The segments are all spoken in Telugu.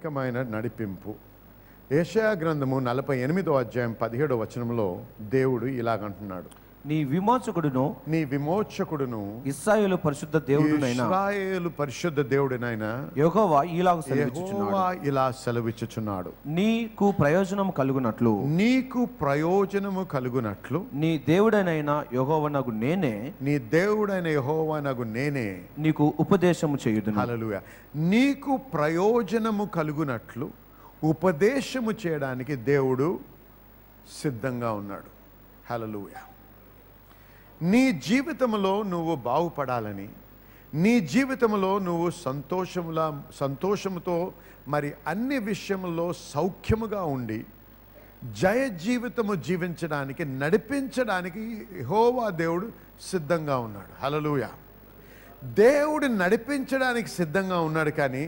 ప్రాముఖ్యమైన నడిపింపు. యెషయా గ్రంథము 48వ అధ్యాయం 17వ వచనంలో దేవుడు ఇలాగంటున్నాడు, నీ విమోచకుడును ఇశ్రాయేలు పరిశుద్ధ దేవుడునైనా యెహోవా ఇలా సెలవిచ్చుచున్నాడు, నీకు ప్రయోజనము కలుగునట్లు నీ దేవుడైన యెహోవానగు నేనే నీకు ఉపదేశము చేయుదును. హల్లెలూయా. నీకు ప్రయోజనము కలుగునట్లు ఉపదేశము చేయడానికి దేవుడు సిద్ధంగా ఉన్నాడు. హల్లెలూయా. నీ జీవితంలో నువ్వు బాగుపడాలని, నీ జీవితంలో నువ్వు సంతోషముతో మరి అన్ని విషయంలో సౌఖ్యముగా ఉండి జయ జీవితము జీవించడానికి, నడిపించడానికి యెహోవా దేవుడు సిద్ధంగా ఉన్నాడు. హల్లెలూయా. దేవుడు నడిపించడానికి సిద్ధంగా ఉన్నాడు, కానీ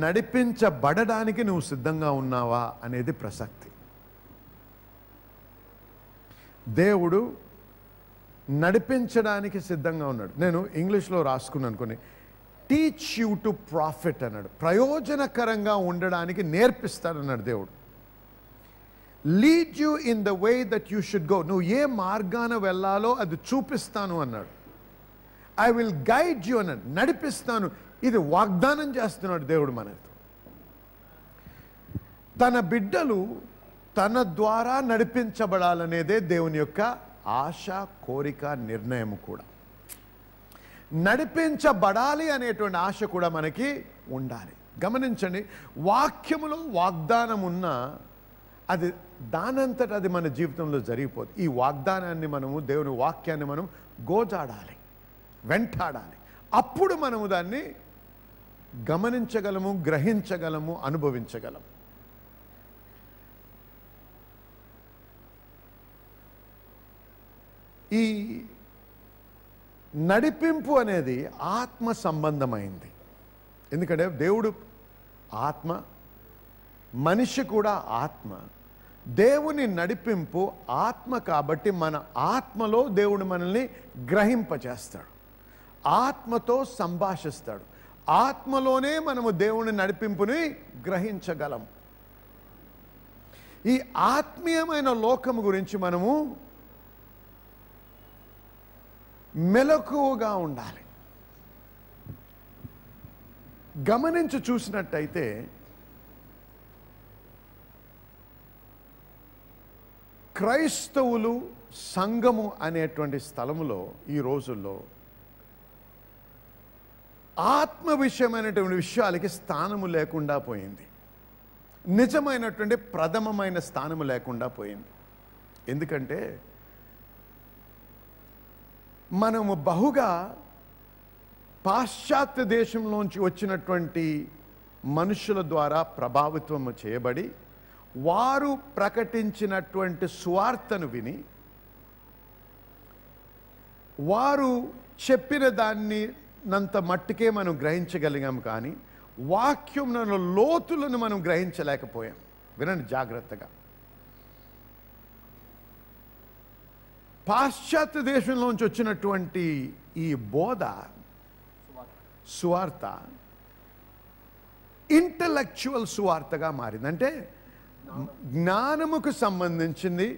నడిపించబడడానికి నువ్వు సిద్ధంగా ఉన్నావా అనేది ప్రసక్తి. దేవుడు నడిపించడానికి సిద్ధంగా ఉన్నాడు. నేను ఇంగ్లీష్లో రాసుకున్నాను కొన్ని. టీచ్ యూ టు ప్రాఫిట్ అన్నాడు, ప్రయోజనకరంగా ఉండడానికి నేర్పిస్తాడన్నాడు దేవుడు. Lead you in the way that you should go, నువ్వు ఏ మార్గాన వెళ్ళాలో అది చూపిస్తాను అన్నాడు. ఐ విల్ గైడ్ యూ అన్నాడు, నడిపిస్తాను. ఇది వాగ్దానం చేస్తున్నాడు దేవుడు మనతో. తన బిడ్డలు తన ద్వారా నడిపించబడాలనేదే దేవుని యొక్క ఆశ, కోరిక, నిర్ణయం కూడా. నడిపించబడాలి అనేటువంటి ఆశ కూడా మనకి ఉండాలి. గమనించండి, వాక్యములో వాగ్దానం ఉన్నా అది దానంతట అది మన జీవితంలో జరిగిపోదు. ఈ వాగ్దానాన్ని మనము, దేవుని వాక్యాన్ని మనం గోజాడాలి, వెంటాడాలి. అప్పుడు మనము దాన్ని గమనించగలము, గ్రహించగలము, అనుభవించగలము. ఈ నడిపింపు అనేది ఆత్మ సంబంధమైంది. ఎందుకంటే దేవుడు ఆత్మ, మనిషి కూడా ఆత్మ. దేవుని నడిపింపు ఆత్మ కాబట్టి మన ఆత్మలో దేవుడు మనల్ని గ్రహింపచేస్తాడు, ఆత్మతో సంభాషిస్తాడు. ఆత్మలోనే మనము దేవుని నడిపింపుని గ్రహించగలం. ఈ ఆత్మీయమైన లోకము గురించి మనము మెలకువగా ఉండాలి. గమనించి చూసినట్టయితే క్రైస్తవులు సంఘము అనేటువంటి స్థలములో ఈ రోజుల్లో ఆత్మ విషయమైనటువంటి విషయాలకి స్థానము లేకుండా పోయింది. నిజమైనటువంటి ప్రథమమైన స్థానము లేకుండా పోయింది. ఎందుకంటే మనము బహుగా పాశ్చాత్య దేశంలోంచి వచ్చినటువంటి మనుషుల ద్వారా ప్రభావిత్వము చేయబడి, వారు ప్రకటించినటువంటి సువార్తను విని, వారు చెప్పిన దాన్ని నంత మట్టుకే మనం గ్రహించగలిగాం, కానీ వాక్యంలో లోతులను మనం గ్రహించలేకపోయాం. వినండి జాగ్రత్తగా. పాశ్చాత్య దేశంలోంచి వచ్చినటువంటి ఈ బోధ, సువార్త ఇంటలెక్చువల్ సువార్తగా మారింది. అంటే జ్ఞానముకు సంబంధించింది,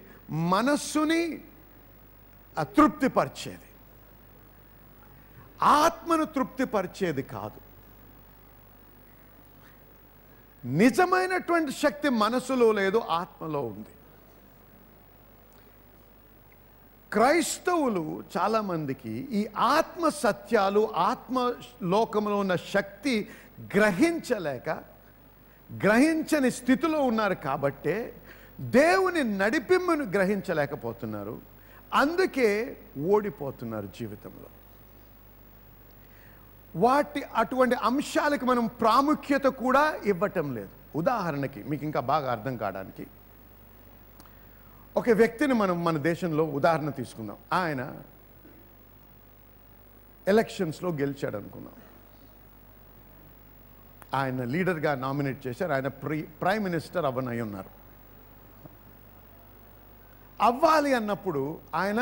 మనస్సుని తృప్తిపరిచేది, ఆత్మను తృప్తిపరిచేది కాదు. నిజమైనటువంటి శక్తి మనసులో లేదు, ఆత్మలో ఉంది. క్రైస్తవులు చాలామందికి ఈ ఆత్మ సత్యాలు, ఆత్మ లోకంలో ఉన్న శక్తి గ్రహించలేక, గ్రహించని స్థితిలో ఉన్నారు. కాబట్టే దేవుని నడిపింపును గ్రహించలేకపోతున్నారు. అందుకే ఓడిపోతున్నారు జీవితంలో. అటువంటి అంశాలకు మనం ప్రాముఖ్యత కూడా ఇవ్వటం లేదు. ఉదాహరణకి మీకు ఇంకా బాగా అర్థం కావడానికి ఒక వ్యక్తిని మనం మన దేశంలో ఉదాహరణ తీసుకుందాం. ఆయన ఎలక్షన్స్లో గెలిచాడు అనుకుందాం. ఆయన లీడర్గా నామినేట్ చేశారు. ఆయన ప్రైమ్ మినిస్టర్ అవ్వనై ఉన్నారు. అవ్వాలి అన్నప్పుడు ఆయన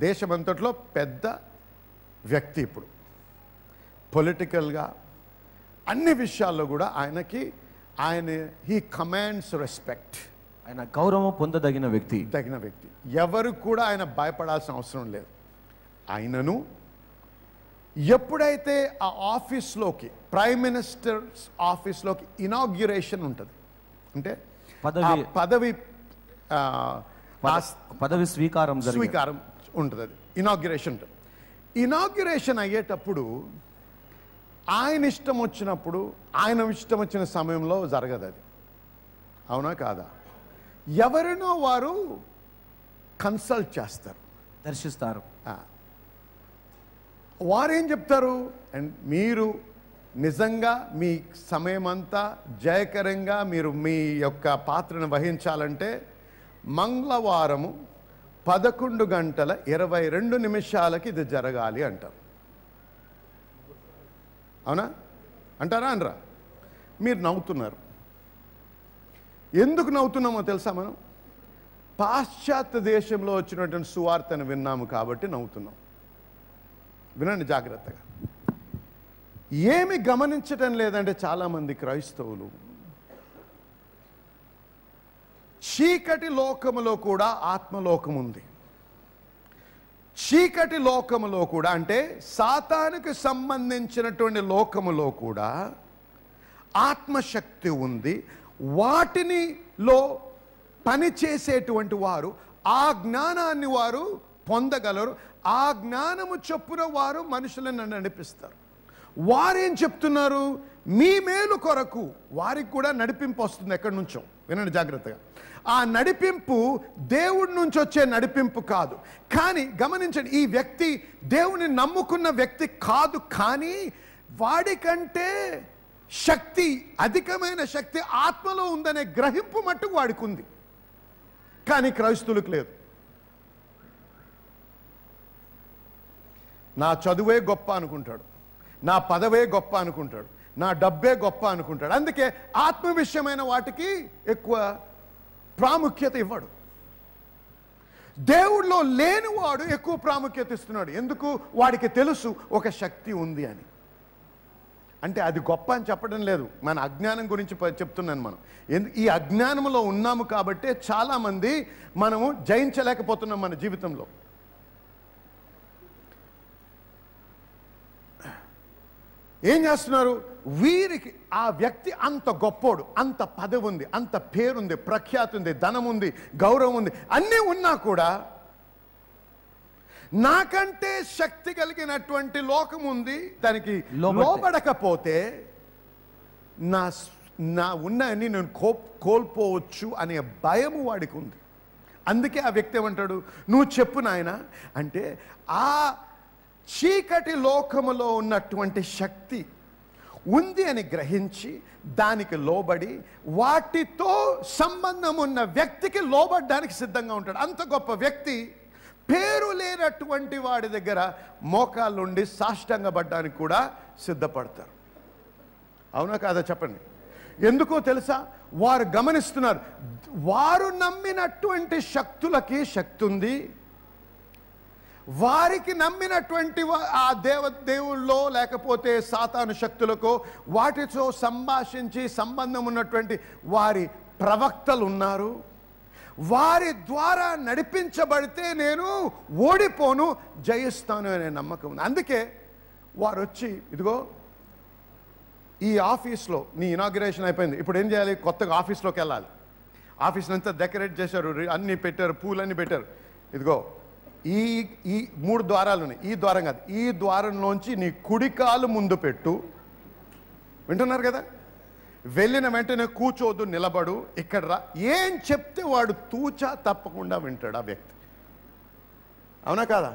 దేశమంతట్లో పెద్ద వ్యక్తి. ఇప్పుడు పొలిటికల్గా, అన్ని విషయాల్లో కూడా ఆయన హీ కమాండ్స్ రెస్పెక్ట్. ఆయన గౌరవం పొందదగిన వ్యక్తి. ఎవరు కూడా ఆయన భయపడాల్సిన అవసరం లేదు. ఆయనను ఎప్పుడైతే ఆ ఆఫీస్లోకి, ప్రైమ్ మినిస్టర్స్ ఆఫీస్లోకి ఇనాగ్యురేషన్ ఉంటుంది, అంటే పదవి స్వీకారం ఉంటుంది, అది ఇనాగ్యురేషన్ ఉంటుంది. ఇనాగ్యురేషన్ అయ్యేటప్పుడు ఆయన ఇష్టం వచ్చినప్పుడు, ఆయన ఇష్టం వచ్చిన సమయంలో జరగదు అది. అవునా కాదా? ఎవరినో వారు కన్సల్ట్ చేస్తారు, దర్శిస్తారు. వారేం చెప్తారు, అండ్ మీరు నిజంగా మీ సమయమంతా జయకరంగా మీరు మీ యొక్క పాత్రను వహించాలంటే మంగళవారము 11:22 ఇది జరగాలి అంటారు. అవునా? అంటారా అనరా? మీరు నవ్వుతున్నారు. ఎందుకు నవ్వుతున్నామో తెలుసా? మనం పాశ్చాత్య దేశంలో వచ్చినటువంటి సువార్తను విన్నాము కాబట్టి నవ్వుతున్నాం. వినండి జాగ్రత్తగా. ఏమి గమనించటం లేదంటే చాలామంది క్రైస్తవులు చీకటి లోకములో కూడా ఆత్మలోకం ఉంది. చీకటి లోకములో కూడా, అంటే సాతానుకు సంబంధించినటువంటి లోకములో కూడా ఆత్మశక్తి ఉంది. వాటినిలో పనిచేసేటువంటి వారు ఆ జ్ఞానాన్ని వారు పొందగలరు. ఆ జ్ఞానము చొప్పున వారు మనుషులను నడిపిస్తారు. వారేం చెప్తున్నారు? మీ మేలు కొరకు వారికి కూడా నడిపింపు వస్తుంది ఎక్కడి నుంచో. వినండి జాగ్రత్తగా. ఆ నడిపింపు దేవుడి నుంచి వచ్చే నడిపింపు కాదు. కానీ గమనించండి, ఈ వ్యక్తి దేవుని నమ్ముకున్న వ్యక్తి కాదు, కానీ వాడికంటే శక్తి, అధికమైన శక్తి ఆత్మలో ఉందనే గ్రహింపు మట్టుకు వాడికి ఉంది. కానీ క్రైస్తవులకు లేదు. నా చదువే గొప్ప అనుకుంటాడు, నా పదవే గొప్ప అనుకుంటాడు, నా డబ్బే గొప్ప అనుకుంటాడు. అందుకే ఆత్మ విషయమైన వాటికి ఎక్కువ ప్రాముఖ్యత ఇవ్వడు. దేవుడిలో లేనివాడు ఎక్కువ ప్రాముఖ్యత ఇస్తున్నాడు. ఎందుకు? వాడికి తెలుసు ఒక శక్తి ఉంది అని. అంటే అది గొప్ప అని చెప్పడం లేదు, మన అజ్ఞానం గురించి చెప్తున్నాను. మనం ఈ అజ్ఞానంలో ఉన్నాము కాబట్టే చాలామంది మనము జయించలేకపోతున్నాం మన జీవితంలో. ఏం చేస్తున్నారు? వీరికి ఆ వ్యక్తి అంత గొప్పోడు, అంత పదవి ఉంది, అంత పేరుంది, ప్రఖ్యాతి ఉంది, ధనం ఉంది, గౌరవం ఉంది, అన్నీ ఉన్నా కూడా నాకంటే శక్తి కలిగినటువంటి లోకం ఉంది, దానికి లోబడకపోతే నా ఉన్నన్ని నేను కోల్పోవచ్చు అనే భయము వాడికి ఉంది. అందుకే ఆ వ్యక్తి ఏమంటాడు? నువ్వు చెప్పు నాయన అంటే, ఆ చీకటి లోకములో ఉన్నటువంటి శక్తి ఉంది అని గ్రహించి దానికి లోబడి వాటితో సంబంధం ఉన్న వ్యక్తికి లోబడ్డానికి సిద్ధంగా ఉంటాడు. అంత గొప్ప వ్యక్తి పేరు లేనటువంటి వాడి దగ్గర మోకాళ్ళుండి సాష్టాంగపడ్డానికి కూడా సిద్ధపడతారు. అవునా కాదా చెప్పండి? ఎందుకో తెలుసా? వారు గమనిస్తున్నారు, వారు నమ్మినటువంటి శక్తులకి శక్తి ఉంది, వారికి నమ్మినటువంటి ఆ దేవుళ్ళో లేకపోతే సాతాను శక్తులకో వాటితో సంభాషించి సంబంధం ఉన్నటువంటి వారి ప్రవక్తలు ఉన్నారు. వారి ద్వారా నడిపించబడితే నేను ఓడిపోను, జయిస్తాను అనే నమ్మకం ఉంది. అందుకే వారు వచ్చి, ఇదిగో ఈ ఆఫీస్లో నీ ఇనాగ్రేషన్ అయిపోయింది, ఇప్పుడు ఏం చేయాలి? కొత్తగా ఆఫీస్లోకి వెళ్ళాలి. ఆఫీస్ని అంతా డెకరేట్ చేశారు, అన్నీ పెట్టారు, పూలన్నీ పెట్టారు. ఇదిగో ఈ 3 ద్వారాలు ఉన్నాయి. ఈ ద్వారం కాదు, ఈ ద్వారంలోంచి నీ కుడికాలు ముందు పెట్టు. వింటున్నారు కదా? వెళ్ళిన వెంటనే కూర్చోదు, నిలబడు, ఇక్కడ రా. ఏం చెప్తే వాడు తూచా తప్పకుండా వింటాడు ఆ వ్యక్తి. అవునా కాదా?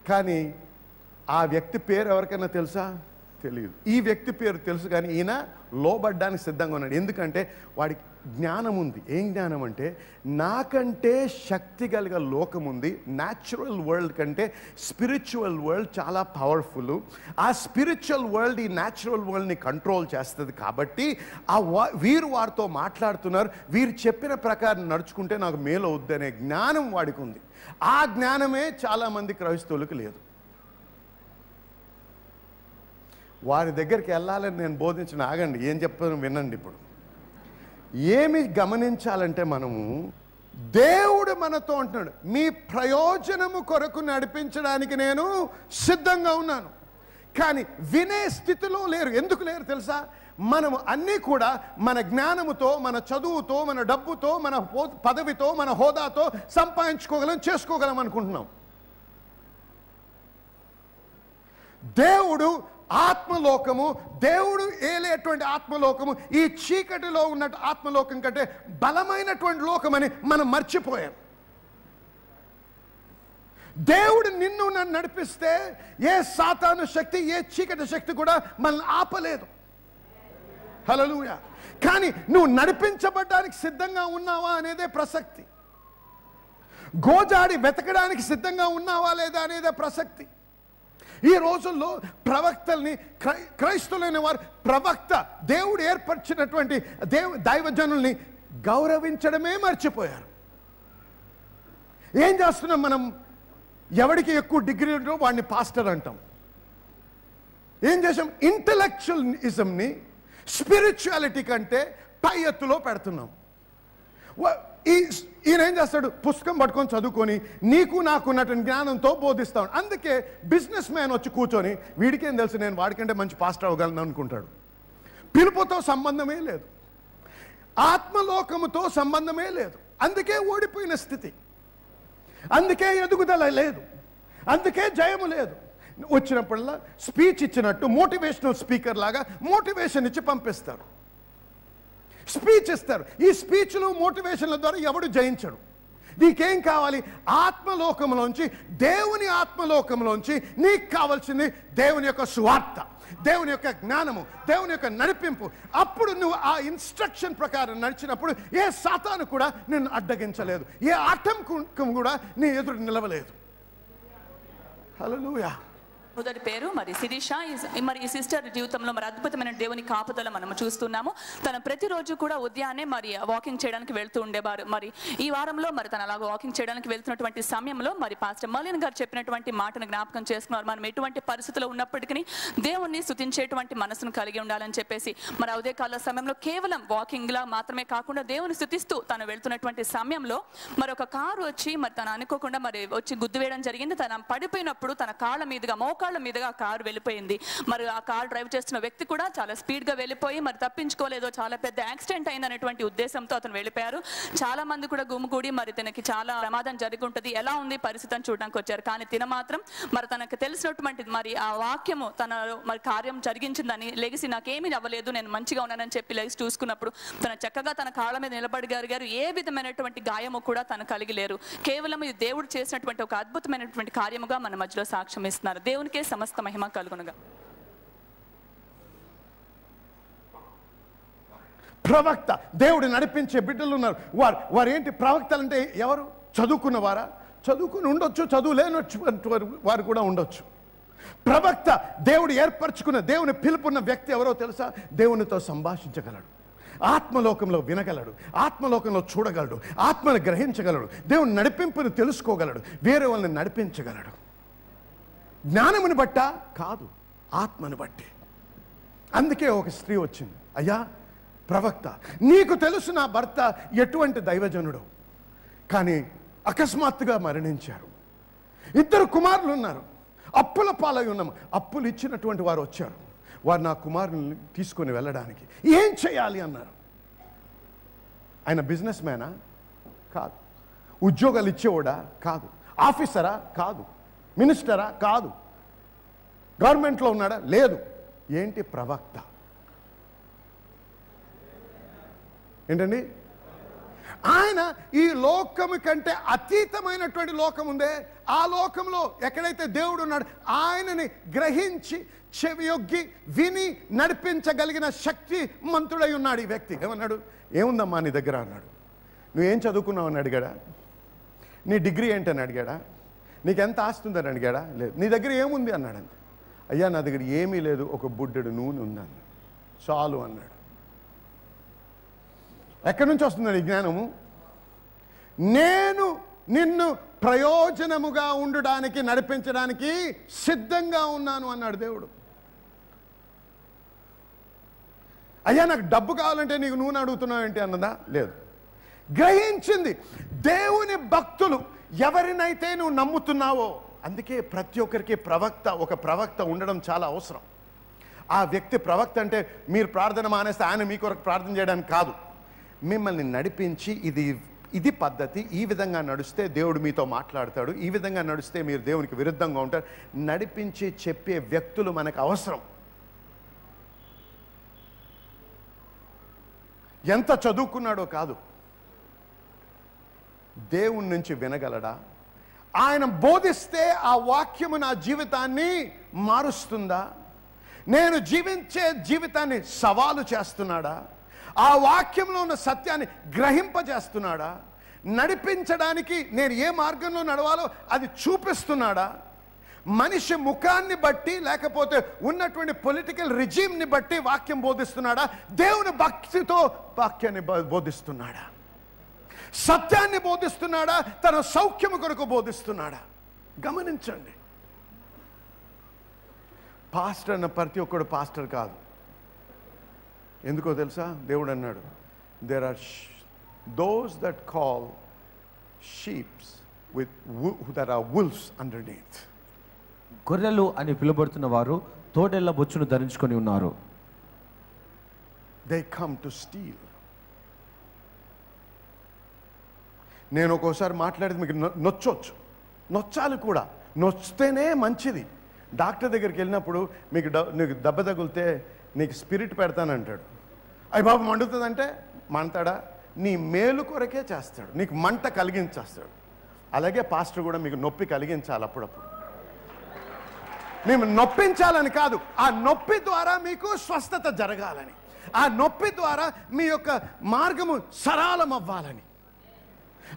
కానీ ఆ వ్యక్తి పేరు ఎవరికైనా తెలుసా? తెలియదు. ఈ వ్యక్తి పేరు తెలుసు, కానీ ఈయన లోబడ్డానికి సిద్ధంగా ఉన్నాడు. ఎందుకంటే వాడికి జ్ఞానం ఉంది. ఏం జ్ఞానం అంటే, నాకంటే శక్తి కలిగ లోకం ఉంది. న్యాచురల్ వరల్డ్ కంటే స్పిరిచువల్ వరల్డ్ చాలా పవర్ఫుల్. ఆ స్పిరిచువల్ వరల్డ్ ఈ న్యాచురల్ వరల్డ్ని కంట్రోల్ చేస్తుంది. కాబట్టి వీరు వారితో మాట్లాడుతున్నారు, వీరు చెప్పిన ప్రకారం నడుచుకుంటే నాకు మేలు అవుద్దనే జ్ఞానం వాడికి ఉంది. ఆ జ్ఞానమే చాలామంది క్రైస్తవులకు లేదు. వారి దగ్గరికి వెళ్ళాలని నేను బోధించిన, ఆగండి, ఏం చెప్పాను వినండి. ఇప్పుడు ఏమి గమనించాలంటే మనము, దేవుడు మనతో అంటున్నాడు, మీ ప్రయోజనము కొరకు నడిపించడానికి నేను సిద్ధంగా ఉన్నాను. కానీ వినే స్థితిలో లేరు. ఎందుకు లేరు తెలుసా? మనము అన్నీ కూడా మన జ్ఞానముతో, మన చదువుతో, మన డబ్బుతో, మన పదవితో, మన హోదాతో సంపాదించుకోగలం, చేసుకోగలం అనుకుంటున్నాం. దేవుడు ఆత్మలోకము, దేవుడు ఏలేటువంటి ఆత్మలోకము ఈ చీకటిలో ఉన్న ఆత్మలోకం కంటే బలమైనటువంటి లోకమని మనం మర్చిపోయాం. దేవుడు నిన్ను నన్ను నడిపిస్తే ఏ సాతాను శక్తి, ఏ చీకటి శక్తి కూడా మనల్ని ఆపలేదు. హల్లెలూయా. కానీ నువ్వు నడిపించబడ్డానికి సిద్ధంగా ఉన్నావా అనేదే ప్రసక్తి. గోజాడి వెతకడానికి సిద్ధంగా ఉన్నావా లేదా అనేదే ప్రసక్తి. ఈ రోజుల్లో ప్రవక్తల్ని, క్రైస్తవులైన వారు ప్రవక్త, దేవుడు ఏర్పరిచినటువంటి దైవజనుల్ని గౌరవించడమే మర్చిపోయారు. ఏం చేస్తున్నాం మనం? ఎవరికి ఎక్కువ డిగ్రీ ఉంటో వాడిని పాస్టర్ అంటాం. ఏం చేసాం? ఇంటలెక్చువలిజంని స్పిరిచువాలిటీ కంటే పై ఎత్తులో పెడుతున్నాం. ఈయన ఏం చేస్తాడు? పుస్తకం పట్టుకొని చదువుకొని నీకు నాకు ఉన్నటువంటి జ్ఞానంతో బోధిస్తాడు. అందుకే బిజినెస్ మ్యాన్ వచ్చి కూర్చొని వీడికేం తెలుసు, నేను వాడికంటే మంచి పాస్టర్ అవ్వగలను అనుకుంటాడు. పిలుపుతో సంబంధమే లేదు, ఆత్మలోకముతో సంబంధమే లేదు. అందుకే ఓడిపోయిన స్థితి, అందుకే ఎదుగుదల లేదు, అందుకే జయము లేదు. వచ్చినప్పుడల్లా స్పీచ్ ఇచ్చినట్టు మోటివేషనల్ స్పీకర్ లాగా మోటివేషన్ ఇచ్చి పంపిస్తారు, స్పీచ్ ఇస్తారు. ఈ స్పీచ్లు మోటివేషన్ల ద్వారా ఎవడు జయించడు. నీకేం కావాలి? ఆత్మలోకంలోంచి, దేవుని ఆత్మలోకంలోంచి నీకు కావాల్సింది దేవుని యొక్క సువార్త, దేవుని యొక్క జ్ఞానము, దేవుని యొక్క నడిపింపు. అప్పుడు నువ్వు ఆ ఇన్స్ట్రక్షన్ ప్రకారం నడిచినప్పుడు ఏ సాతాను కూడా నిన్ను అడ్డగించలేదు, ఏ ఆటంకం కూడా నీ ఎదురు నిలవలేదు. హల్లెలూయా. మొదటి పేరు మరి శిరీష. మరి ఈ సిస్టర్ జీవితంలో మరి అద్భుతమైన దేవుని కాపుదల మనము చూస్తున్నాము. తన ప్రతిరోజు కూడా ఉదయాన్నే మరి వాకింగ్ చేయడానికి వెళ్తూ ఉండేవారు. మరి ఈ వారంలో మరి తన అలాగ వాకింగ్ చేయడానికి వెళ్తున్నటువంటి సమయంలో మరి పాస్టర్ మర్లిన్ గారు చెప్పినటువంటి మాటను జ్ఞాపకం చేసుకున్నారు. మనం ఎటువంటి పరిస్థితుల్లో ఉన్నప్పటికీ దేవుణ్ణి స్తుతించేటువంటి మనసును కలిగి ఉండాలని చెప్పేసి, మరి ఉదయ కాల సమయంలో కేవలం వాకింగ్ లా మాత్రమే కాకుండా దేవుని స్తుతిస్తూ తను వెళ్తున్నటువంటి సమయంలో మరి ఒక కారు వచ్చి మరి తను అనుకోకుండా మరి వచ్చి గుద్దు వేయడం జరిగింది. తన పడిపోయినప్పుడు తన కాళ్ళ మీదుగా, మోకాళ్ళ మీదుగా ఆ కారు వెళ్ళిపోయింది. మరి ఆ కారు డ్రైవ్ చేస్తున్న వ్యక్తి కూడా చాలా స్పీడ్ గా వెళ్ళిపోయి మరి తప్పించుకోలేదో, చాలా పెద్ద యాక్సిడెంట్ అయిందనేటువంటి ఉద్దేశంతో అతను వెళ్ళిపోయారు. చాలా మంది కూడా గుమిగూడి మరి తనకి చాలా ప్రమాదం జరిగి ఉంటుంది, ఎలా ఉంది పరిస్థితి అని చూడడానికి వచ్చారు. కానీ తిన మాత్రం మరి తనకు తెలిసినటువంటి మరి ఆ వాక్యము తన మరి కార్యం జరిగించిందని లెగిసి నాకేమీ అవ్వలేదు, నేను మంచిగా ఉన్నానని చెప్పి లెగిసి చూసుకున్నప్పుడు తన చక్కగా తన కాళ్ళ మీద నిలబడగలిగారు. ఏ విధమైనటువంటి గాయము కూడా తను కలిగి లేరు. కేవలం ఇది దేవుడు చేసినటువంటి ఒక అద్భుతమైనటువంటి కార్యముగా మన మధ్యలో సాక్ష్యం ఇస్తున్నారు. దేవునికి సమస్త మహిమ కలుగునుగా. ప్రవక్త, దేవుడు నడిపించే బిడ్డలు ఉన్నారు. వారు ఏంటి ప్రవక్తలు అంటే? ఎవరు? చదువుకున్నవారా? చదువుకుని ఉండొచ్చు, చదువు లేనొచ్చు వారు కూడా ఉండొచ్చు. ప్రవక్త దేవుడు ఏర్పరచుకున్న, దేవుని పిలుపున్న వ్యక్తి ఎవరో తెలుసా? దేవునితో సంభాషించగలడు, ఆత్మలోకంలో వినగలడు, ఆత్మలోకంలో చూడగలడు, ఆత్మను గ్రహించగలడు, దేవుని నడిపింపును తెలుసుకోగలడు, వేరే వాళ్ళని నడిపించగలడు. జ్ఞానముని బట్ట కాదు, ఆత్మను బట్టి. అందుకే ఒక స్త్రీ వచ్చింది, అయ్యా ప్రవక్త, నీకు తెలుసు నా భర్త ఎటువంటి దైవజనుడు, కానీ అకస్మాత్తుగా మరణించారు. 2 కుమారులు ఉన్నారు, అప్పుల పాలై ఉన్నాము. అప్పులు ఇచ్చినటువంటి వారు వచ్చారు, వారు నా కుమారుని తీసుకొని వెళ్ళడానికి ఏం చేయాలి అన్నారు. ఆయన బిజినెస్ మ్యానా? కాదు. ఉద్యోగాలు ఇచ్చేవాడా? కాదు. ఆఫీసరా? కాదు. మినిస్టరా? కాదు. గవర్నమెంట్లో ఉన్నాడా? లేదు. ఏంటి? ప్రవక్త. ఏంటండి? ఆయన ఈ లోకము కంటే అతీతమైనటువంటి లోకం ఉందే, ఆ లోకంలో ఎక్కడైతే దేవుడు ఉన్నాడు ఆయనని గ్రహించి చెవియొగ్గి విని నడిపించగలిగిన శక్తి మంతుడై ఉన్నాడు ఈ వ్యక్తి. ఏమన్నాడు? ఏముందమ్మా నీ దగ్గర అన్నాడు. నువ్వేం చదువుకున్నావు అని అడిగాడా? నీ డిగ్రీ ఏంటని అడిగాడా? నీకెంత ఆస్తుందని అడిగాడా? లేదు. నీ దగ్గర ఏముంది అన్నాడంతే. అయ్యా నా దగ్గర ఏమీ లేదు, ఒక బుడ్డెడు నూనె ఉందన్నాడు, చాలు అన్నాడు. ఎక్కడి నుంచి వస్తుందండి ఈ జ్ఞానము? నేను నిన్ను ప్రయోజనముగా ఉండడానికి, నడిపించడానికి సిద్ధంగా ఉన్నాను అన్నాడు దేవుడు. అయ్యా నాకు డబ్బు కావాలంటే నీకు నూనె అడుగుతున్నావు ఏంటి అన్నదా? లేదు. గ్రహించింది. దేవుని భక్తులు ఎవరినైతే నువ్వు నమ్ముతున్నావో, అందుకే ప్రతి ఒక్కరికి ఒక ప్రవక్త ఉండడం చాలా అవసరం. ఆ వ్యక్తి ప్రవక్త అంటే మీరు ప్రార్థన మానేస్తే ఆయన మీ కొరకు ప్రార్థన చేయడానికి కాదు, మిమ్మల్ని నడిపించి ఇది పద్ధతి, ఈ విధంగా నడిస్తే దేవుడు మీతో మాట్లాడతాడు, ఈ విధంగా నడిస్తే మీరు దేవునికి విరుద్ధంగా ఉంటారు, నడిపించి చెప్పే వ్యక్తులు మనకు అవసరం. ఎంత చదువుకున్నాడో కాదు, దేవుని నుంచి వినగలడా? ఆయన బోధిస్తే ఆ వాక్యము నా జీవితాన్ని మారుస్తుందా? నేను జీవించే జీవితాన్ని సవాలు చేస్తున్నాడా? ఆ వాక్యంలో ఉన్న సత్యాన్ని గ్రహింపజేస్తున్నాడా? నడిపించడానికి నేను ఏ మార్గంలో నడవాలో అది చూపిస్తున్నాడా? మనిషి ముఖాన్ని బట్టి లేకపోతే ఉన్నటువంటి పొలిటికల్ రిజీమ్ని బట్టి వాక్యం బోధిస్తున్నాడా? దేవుని భక్తితో వాక్యాన్ని బోధిస్తున్నాడా? సత్యాన్ని బోధిస్తున్నాడా? తన సౌఖ్యము కొరకు బోధిస్తున్నాడా? గమనించండి. పాస్టర్ అన్న ప్రతి ఒక్కడు పాస్టర్ కాదు. ఎందుకో తెలుసా? దేవుడు అన్నాడు, there are those that call sheeps with that are wolfs underneath. గొర్రెలు అని పిలువబడుతున్న వారు తోడేళ్ల బొచ్చును ధరించుకొని ఉన్నారు. They come to steal. నేను ఒక్కోసారి మాట్లాడేది మీకు నొచ్చొచ్చు, నొచ్చాలి కూడా, నొచ్చితేనే మంచిది. డాక్టర్ దగ్గరికి వెళ్ళినప్పుడు నీకు దెబ్బ తగిలితే నీకు స్పిరిట్ పెడతానంటాడు. అయ్యి బాబు మండుతుందంటే మంటాడా? నీ మేలు కొరకే చేస్తాడు, నీకు మంట కలిగించేస్తాడు. అలాగే పాస్టర్ కూడా మీకు నొప్పి కలిగించాలి అప్పుడప్పుడు. మేము నొప్పించాలని కాదు, ఆ నొప్పి ద్వారా మీకు స్వస్థత జరగాలని, ఆ నొప్పి ద్వారా మీ యొక్క మార్గము సరళం అవ్వాలని.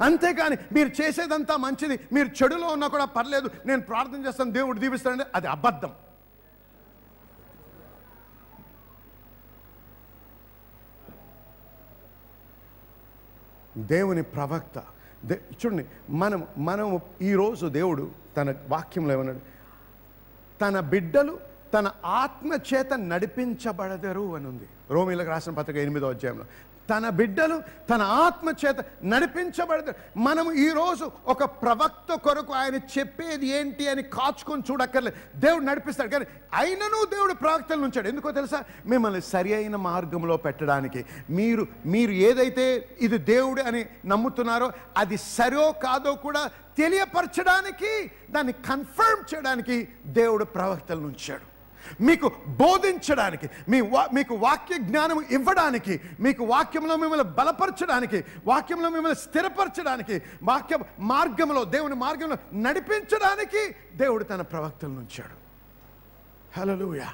అంతేకాని మీరు చేసేదంతా మంచిది, మీరు చెడులో ఉన్నా కూడా పర్లేదు, నేను ప్రార్థన చేస్తాను దేవుడు దీవిస్తాడంటే అది అబద్ధం. దేవుని ప్రవక్త చూడండి, మనం ఈరోజు దేవుడు తన వాక్యంలో ఏమన్నాడు? తన బిడ్డలు తన ఆత్మ చేత నడిపించబడదరు అని ఉంది. రోమీలకు రాసిన పత్రిక 8వ అధ్యాయంలో తన బిడ్డలు తన ఆత్మ చేత నడిపించబడతారు. మనం ఈరోజు ఒక ప్రవక్త కొరకు ఆయన చెప్పేది ఏంటి అని కాచుకొని చూడక్కర్లేదు, దేవుడు నడిపిస్తాడు. కానీ అయినను దేవుడు ప్రవక్తలను ఉంచాడు. ఎందుకో తెలుసా? మిమ్మల్ని సరి అయిన మార్గంలో పెట్టడానికి. మీరు ఏదైతే ఇది దేవుడు అని నమ్ముతున్నారో అది సరో కాదో కూడా తెలియపరచడానికి, దాన్ని కన్ఫర్మ్ చేయడానికి దేవుడు ప్రవక్తలను ఉంచాడు. మీకు బోధించడానికి, మీకు వాక్య జ్ఞానం ఇవ్వడానికి, మీకు వాక్యంలో మిమ్మల్ని బలపరచడానికి, వాక్యంలో మిమ్మల్ని స్థిరపరచడానికి, వాక్య మార్గంలో దేవుని మార్గంలో నడిపించడానికి దేవుడు తన ప్రవక్తలను ఉంచాడు. హల్లెలూయా,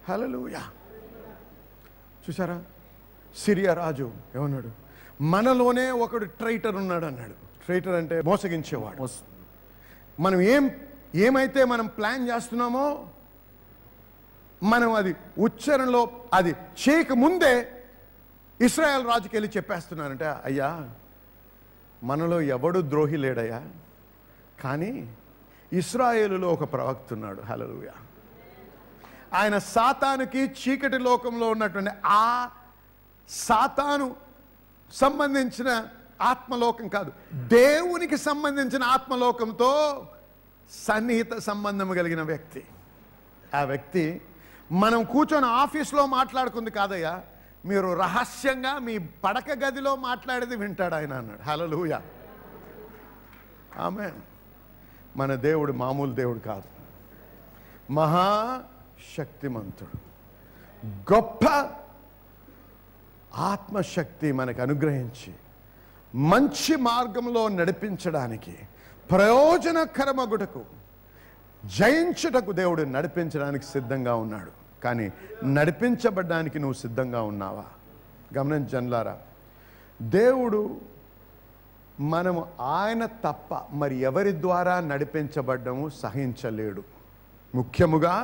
హల్లెలూయా. చూసారా? సిరియా రాజు ఏమన్నాడు? మనలోనే ఒకడు ట్రైటర్ ఉన్నాడు అన్నాడు. ట్రైటర్ అంటే మోసగించేవాడు. మనం ఏమైతే మనం ప్లాన్ చేస్తున్నామో మనం అది ఉచ్చారణలో అది చేయకముందే ఇశ్రాయేల్ రాజుకి వెళ్ళి చెప్పేస్తున్నానంటే, అయ్యా మనలో ఎవడు ద్రోహి లేడయ్యా, కానీ ఇశ్రాయేలులో ఒక ప్రవక్త ఉన్నాడు. హల్లెలూయా. ఆయన సాతానుకి చీకటి లోకంలో ఉన్నటువంటి ఆ సాతాను సంబంధించిన ఆత్మలోకం కాదు, దేవునికి సంబంధించిన ఆత్మలోకంతో సన్నిహిత సంబంధం కలిగిన వ్యక్తి. ఆ వ్యక్తి మనం కూర్చొని ఆఫీస్లో మాట్లాడుకుంది కాదయ్యా, మీరు రహస్యంగా మీ పడక గదిలో మాట్లాడేది వింటాడు ఆయన అన్నాడు. హల్లెలూయా, ఆమేన్. మన దేవుడు మామూలు దేవుడు కాదు, మహాశక్తిమంతుడు. గొప్ప ఆత్మశక్తి మనకు అనుగ్రహించి మంచి మార్గంలో నడిపించడానికి, ప్రయోజనకరమగుటకు, జయించుటకు దేవుడు నడిపించడానికి సిద్ధంగా ఉన్నాడు. కానీ నడిపించబడ్డానికి నువ్వు సిద్ధంగా ఉన్నావా? గమనించండి, దేవుడు మనము ఆయన తప్ప మరి ఎవరి ద్వారా నడిపించబడ్డము సహించలేడు. ముఖ్యముగా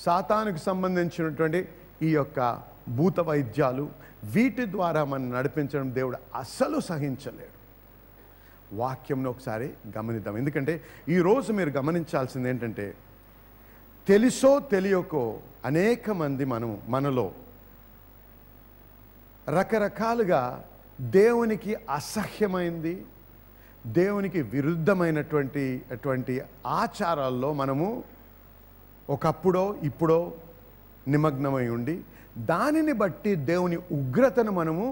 సాతానుకు సంబంధించినటువంటి ఈ యొక్క భూత వైద్యాలు, వీటి ద్వారా మనం నడిపించడం దేవుడు అస్సలు సహించలేడు. వాక్యంను ఒకసారి గమనిద్దాం. ఎందుకంటే ఈరోజు మీరు గమనించాల్సింది ఏంటంటే, తెలుసో తెలియకో అనేక మంది మనలో రకరకాలుగా దేవునికి అసహ్యమైంది, దేవునికి విరుద్ధమైనటువంటి ఆచారాల్లో మనము ఒకప్పుడో ఇప్పుడో నిమగ్నమై ఉండి దానిని బట్టి దేవుని ఉగ్రతను మనము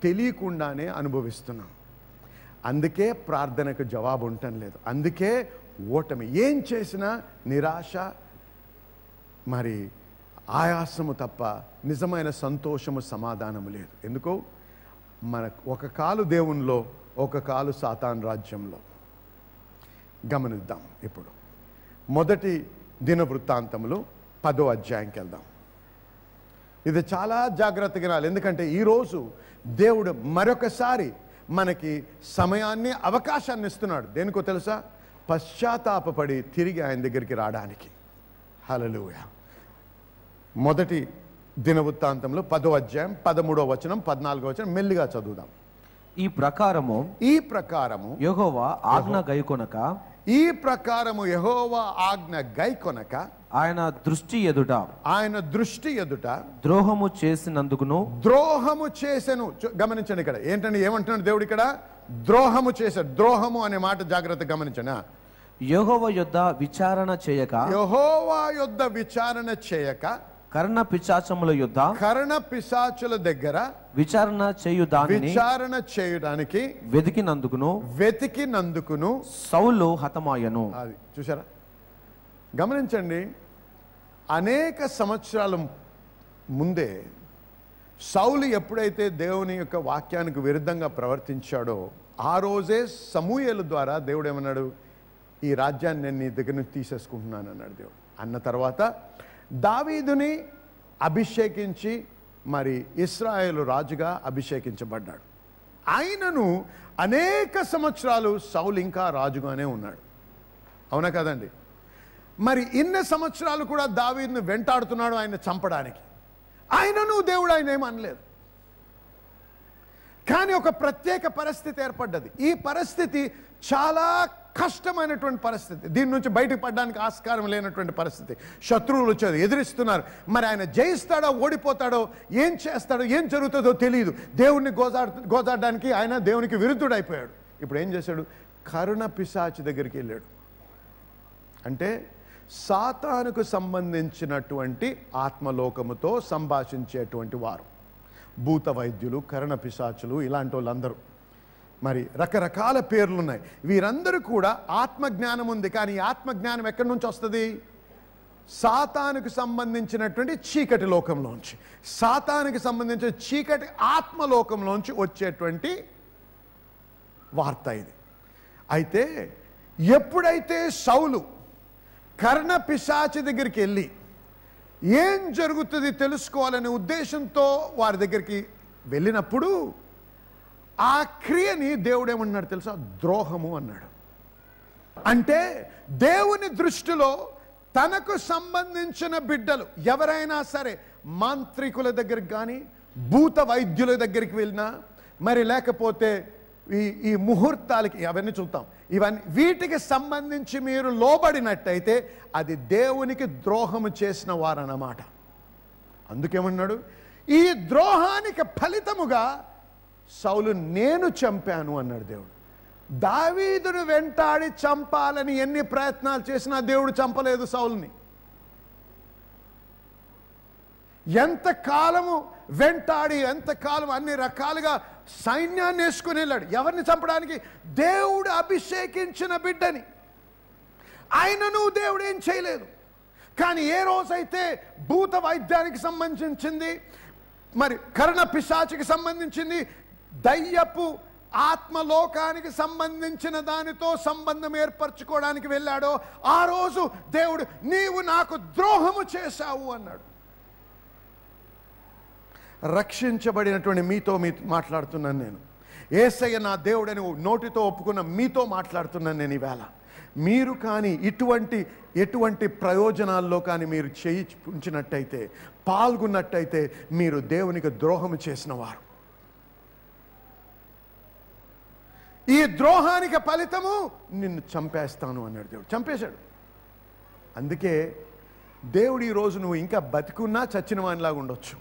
తెలియకుండానే అనుభవిస్తున్నాం. అందుకే ప్రార్థనకు జవాబు ఉండటం లేదు, అందుకే ఓటమి. ఏం చేసినా నిరాశ, మరి ఆయాసము తప్ప నిజమైన సంతోషము, సమాధానము లేదు. ఎందుకు? మనకు ఒక కాలు దేవునిలో, ఒక కాలు సాతాను రాజ్యంలో. గమనిద్దాం. ఇప్పుడు మొదటి దినవృత్తాంతములు 10వ అధ్యాయంకి వెళ్దాం. ఇది చాలా జాగ్రత్తగా వినాలి, ఎందుకంటే ఈరోజు దేవుడు మరొకసారి మనకి సమయాన్ని, అవకాశాన్ని ఇస్తున్నాడు. దేనికో తెలుసా? పశ్చాత్తాపపడి తిరిగి ఆయన దగ్గరికి రావడానికి. హల్లెలూయా. మొదటి దినవృత్తాంతంలో 10వ అధ్యాయం 13వ వచనం 14వ వచనం మెల్లిగా చదువుదాం. ఈ ప్రకారము యెహోవా ఆజ్ఞ గైకొనక ఆయన దృష్టి ఎదుట ద్రోహము చేసెను. గమనించండి, ఇక్కడ ఏంటంటే ఏమంటున్నాడు దేవుడు? ఇక్కడ ద్రోహము చేశాడు. ద్రోహము అనే మాట జాగ్రత్త గమనించండి. యెహోవా యొద్ద విచారణ చేయక కర్ణ పిశాచముల దగ్గర విచారణ చేయుడానికి వెతికినందుకును సౌలు హతమాయను. అది చూసారా? గమనించండి, అనేక సంవత్సరాల ముందే సౌలు ఎప్పుడైతే దేవుని యొక్క వాక్యానికి విరుద్ధంగా ప్రవర్తించాడో ఆ రోజే సమూయేలు ద్వారా దేవుడు ఏమన్నాడు? ఈ రాజ్యాన్ని నేను నీ దగ్గర నుంచి తీసేసుకుంటున్నాను అన్నాడు దేవుడు. అన్న తర్వాత దావీదుని అభిషేకించి మరి ఇశ్రాయేలు రాజుగా అభిషేకించబడ్డాడు. ఆయనను అనేక సంవత్సరాలు సౌలు ఇంకా రాజుగానే ఉన్నాడు. అవునా కదండి? మరి ఇన్ని సంవత్సరాలు కూడా దావీదును వెంటాడుతున్నాడు ఆయన చంపడానికి. ఆయనను దేవుడు ఆయన ఏమనలేదు. కానీ ఒక ప్రత్యేక పరిస్థితి ఏర్పడ్డది. ఈ పరిస్థితి చాలా కష్టమైనటువంటి పరిస్థితి. దీని నుంచి బయటకు పడడానికి ఆస్కారం లేనటువంటి పరిస్థితి. శత్రువులు వచ్చారు, ఎదిరిస్తున్నారు. మరి ఆయన జయిస్తాడో ఓడిపోతాడో, ఏం చేస్తాడో, ఏం జరుగుతుందో తెలియదు. దేవుణ్ణి గోజాడడానికి ఆయన దేవునికి విరుద్ధుడైపోయాడు. ఇప్పుడు ఏం చేశాడు? కరుణ పిశాచి దగ్గరికి వెళ్ళాడు. అంటే సాతానుకు సంబంధించినటువంటి ఆత్మలోకముతో సంభాషించేటువంటి వారు, భూత వైద్యులు, కరుణ పిశాచులు, ఇలాంటి వాళ్ళందరూ. మరి రకరకాల పేర్లు ఉన్నాయి. వీరందరూ కూడా ఆత్మజ్ఞానం ఉంది. కానీ ఆత్మజ్ఞానం ఎక్కడి నుంచి వస్తుంది? సాతానుకు సంబంధించినటువంటి చీకటి లోకంలోంచి, సాతానుకు సంబంధించిన చీకటి ఆత్మలోకంలోంచి వచ్చేటువంటి వార్త ఇది. అయితే ఎప్పుడైతే సౌలు కర్ణ పిశాచి దగ్గరికి వెళ్ళి ఏం జరుగుతుంది తెలుసుకోవాలనే ఉద్దేశంతో వారి దగ్గరికి వెళ్ళినప్పుడు ఆ క్రియని దేవుడు ఏమన్నాడు తెలుసా? ద్రోహము అన్నాడు. అంటే దేవుని దృష్టిలో తనకు సంబంధించిన బిడ్డలు ఎవరైనా సరే, మాంత్రికుల దగ్గరికి కానీ, భూత వైద్యుల దగ్గరికి వెళ్ళినా, మరి లేకపోతే ఈ ముహూర్తాలకి, అవన్నీ చూద్దాం, ఇవన్నీ వీటికి సంబంధించి మీరు లోబడినట్టయితే అది దేవునికి ద్రోహము చేసిన వారన్నమాట. అందుకేమన్నాడు? ఈ ద్రోహానికి ఫలితముగా సౌలు నేను చంపాను అన్నాడు దేవుడు. దావీదును వెంటాడి చంపాలని ఎన్ని ప్రయత్నాలు చేసినా దేవుడు చంపలేదు సౌలుని. ఎంతకాలము వెంటాడి, ఎంతకాలం అన్ని రకాలుగా సైన్యాన్ని వేసుకుని వెళ్ళాడు. ఎవరిని చంపడానికి? దేవుడు అభిషేకించిన బిడ్డని. ఆయనను దేవుడు ఏం చేయలేదు. కానీ ఏ రోజైతే భూత వైద్యానికి సంబంధించింది, మరి కర్ణ పిశాచికి సంబంధించింది, దయ్యపు ఆత్మలోకానికి సంబంధించిన దానితో సంబంధం ఏర్పరచుకోవడానికి వెళ్ళాడో ఆ రోజు దేవుడు నీవు నాకు ద్రోహము చేశావు అన్నాడు. రక్షించబడినటువంటి మీతో మాట్లాడుతున్నాను నేను. యేసయ్య నా దేవుడని నోటితో ఒప్పుకున్న మీతో మాట్లాడుతున్నాను నేను ఈవేళ. మీరు కానీ ఎటువంటి ప్రయోజనాల్లో కానీ మీరు చేయి ఉంచినట్టయితే, పాల్గొన్నట్టయితే మీరు దేవునికి ద్రోహం చేసిన వారు. ఈ ద్రోహానికి ఫలితము నిన్ను చంపేస్తాను అన్నాడు దేవుడు. చంపేశాడు. అందుకే దేవుడు ఈరోజు నువ్వు ఇంకా బతికున్నా చచ్చిన వానిలాగా ఉండొచ్చు,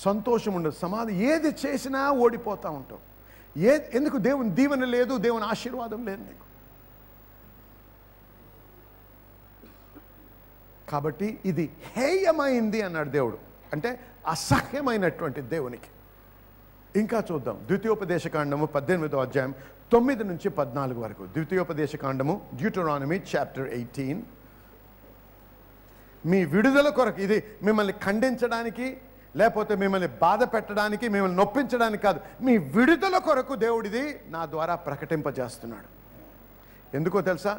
సంతోషం ఉండదు, సమాధి ఏది చేసినా ఓడిపోతూ ఉంటావు. ఎందుకు? దేవుని దీవెన లేదు, దేవుని ఆశీర్వాదం లేదు నీకు. కాబట్టి ఇది హేయమైంది అన్నాడు దేవుడు, అంటే అసహ్యమైనటువంటి దేవునికి. ఇంకా చూద్దాం, ద్వితీయోపదేశకాండము 18వ అధ్యాయం 9 నుంచి 14 వరకు. ద్వితీయోపదేశకాండము, డ్యూటరానమీ చాప్టర్ 18. మీ విడుదల కొరకు, ఇది మిమ్మల్ని ఖండించడానికి లేకపోతే మిమ్మల్ని బాధ పెట్టడానికి, మిమ్మల్ని నొప్పించడానికి కాదు, మీ విడుదల కొరకు దేవుడిది నా ద్వారా ప్రకటింపజేస్తున్నాడు. ఎందుకో తెలుసా?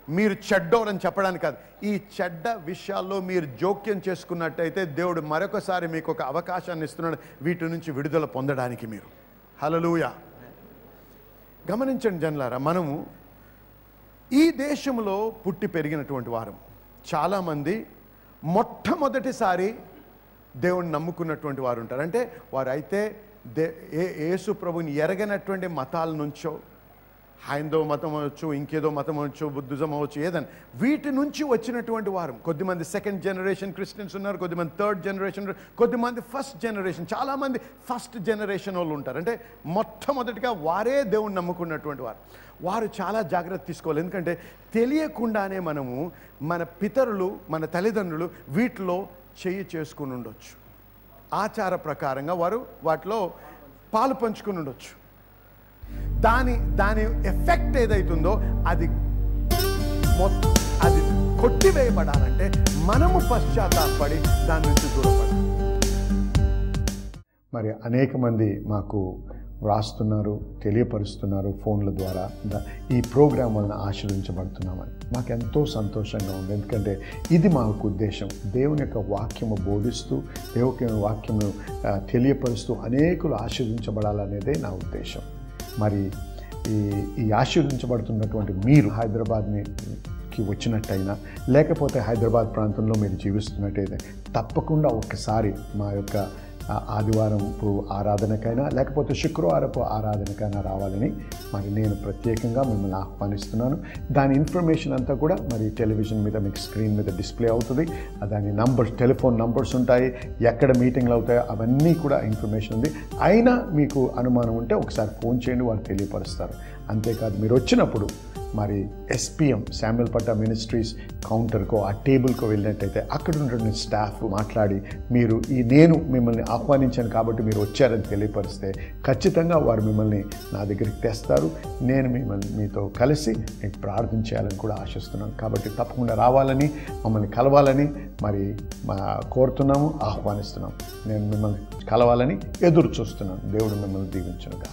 మీరు చెడ్డోరని చెప్పడానికి కాదు, ఈ చెడ్డ విషయాల్లో మీరు జోక్యం చేసుకున్నట్టయితే దేవుడు మరొకసారి మీకు ఒక అవకాశాన్ని ఇస్తున్నాడు వీటి నుంచి విడుదల పొందడానికి. మీరు హల్లెలూయా. గమనించండి జనులారా, మనము ఈ దేశంలో పుట్టి పెరిగినటువంటి వారం. చాలామంది మొట్టమొదటిసారి దేవుణ్ణి నమ్ముకున్నటువంటి వారు ఉంటారు. అంటే వారు అయితే యేసు ప్రభుని ఎరగనటువంటి మతాల నుంచో, హైందవ మతం అవచ్చు, ఇంకేదో మతం అవచ్చు, బుద్ధిజం అవచ్చు, ఏదని వీటి నుంచి వచ్చినటువంటి వారు. కొద్దిమంది సెకండ్ జనరేషన్ క్రిస్టియన్స్ ఉన్నారు, కొద్దిమంది థర్డ్ జనరేషన్, కొద్దిమంది ఫస్ట్ జనరేషన్, చాలామంది ఫస్ట్ జనరేషన్ వాళ్ళు ఉంటారు. అంటే మొట్టమొదటిగా వారే దేవుణ్ణి నమ్ముకున్నటువంటి వారు. వారు చాలా జాగ్రత్త తీసుకోవాలి. ఎందుకంటే తెలియకుండానే మనము మన పితరులు, మన తల్లిదండ్రులు వీటిలో చెయ్యి చేసుకుని ఉండొచ్చు. ఆచార ప్రకారంగా వారు వాటిలో పాలు పంచుకుని ఉండొచ్చు. దాని ఎఫెక్ట్ ఏదైతుందో అది కొట్టివేయబడాలంటే మనము పశ్చాత్తాపడి దాని నుంచి దూరపడాలి. మరి అనేక మంది మాకు వ్రాస్తున్నారు, తెలియపరుస్తున్నారు ఫోన్ల ద్వారా, ఈ ప్రోగ్రాం వలన ఆశీర్వదించబడుతున్నామని. మాకెంతో సంతోషంగా ఉంది. ఎందుకంటే ఇది మాకు ఉద్దేశం. దేవుని యొక్క వాక్యము బోధిస్తూ, దేవుని వాక్యము తెలియపరుస్తూ అనేకులు ఆశీర్వదించబడాలనేదే నా ఉద్దేశం. మరి ఈ ఆశీర్వదించబడుతున్నటువంటి మీరు హైదరాబాద్కి వచ్చినట్టయినా, లేకపోతే హైదరాబాద్ ప్రాంతంలో మీరు జీవిస్తున్నట్టయితే తప్పకుండా ఒక్కసారి మా యొక్క ఆదివారపు ఆరాధనకైనా లేకపోతే శుక్రవారపు ఆరాధనకైనా రావాలని మరి నేను ప్రత్యేకంగా మిమ్మల్ని ఆహ్వానిస్తున్నాను. దాని ఇన్ఫర్మేషన్ అంతా కూడా మరి టెలివిజన్ మీద మీకు స్క్రీన్ మీద డిస్ప్లే అవుతుంది. దాని నంబర్స్, టెలిఫోన్ నంబర్స్ ఉంటాయి, ఎక్కడ మీటింగ్లు అవుతాయో అవన్నీ కూడా ఇన్ఫర్మేషన్ ఉంది. అయినా మీకు అనుమానం ఉంటే ఒకసారి ఫోన్ చేయండి, వాళ్ళు తెలియపరుస్తారు. అంతేకాదు, మీరు వచ్చినప్పుడు మరి SPM శామ్యుల్ పట్టా మినిస్ట్రీస్ కౌంటర్కో, ఆ టేబుల్కో వెళ్ళినట్టయితే అక్కడ ఉన్నటువంటి స్టాఫ్ మాట్లాడి మీరు నేను మిమ్మల్ని ఆహ్వానించాను కాబట్టి మీరు వచ్చారని తెలియపరిస్తే ఖచ్చితంగా వారు మిమ్మల్ని నా దగ్గరికి తెస్తారు. నేను మీతో కలిసి మీకు ప్రార్థన చేయాలని కూడా ఆశిస్తున్నాను. కాబట్టి తప్పకుండా రావాలని, మమ్మల్ని కలవాలని మరి కోరుతున్నాము, ఆహ్వానిస్తున్నాము. నేను మిమ్మల్ని కలవాలని ఎదురు చూస్తున్నాను. దేవుడు మిమ్మల్ని దీవించునుగా.